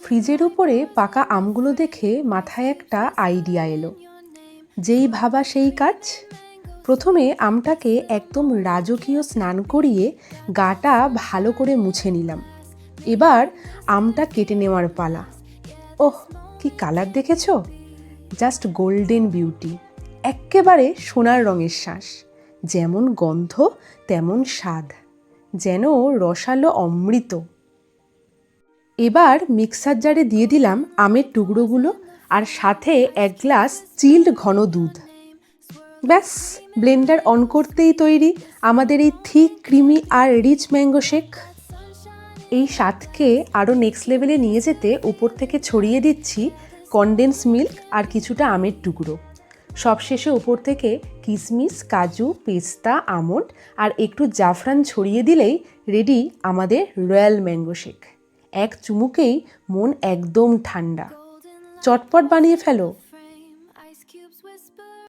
ফ্রিজের উপরে পাকা আমগুলো দেখে মাথায় একটা আইডিয়া এলো। যেই ভাবা সেই কাজ। প্রথমে আমটাকে একদম রাজকীয় স্নান করিয়ে গাটা ভালো করে মুছে নিলাম। এবার আমটা কেটে নেওয়ার পালা। ওহ, কি কালার দেখেছো? জাস্ট গোল্ডেন বিউটি, এক্কেবারে সোনার রঙের শ্বাস। যেমন গন্ধ তেমন স্বাদ, যেন রসালো অমৃত। এবার মিক্সার জারে দিয়ে দিলাম আমের টুকরোগুলো আর সাথে 1 গ্লাস চিল্ড ঘন দুধ। ব্যাস, ব্লেন্ডার অন করতেই তৈরি আমাদের এই থিক, ক্রিমি আর রিচ ম্যাঙ্গো শেক। এই স্বাদকে আরও নেক্সট লেভেলে নিয়ে যেতে উপর থেকে ছড়িয়ে দিচ্ছি কনডেন্স মিল্ক আর কিছুটা আমের টুকরো। সবশেষে উপর থেকে কিশমিশ, কাজু, পেস্তা, আমন্ড আর একটু জাফরান ছড়িয়ে দিলেই রেডি আমাদের রয়্যাল ম্যাঙ্গো শেক। এক চুমুকেই মন একদম ঠান্ডা। চটপট বানিয়ে ফেলো।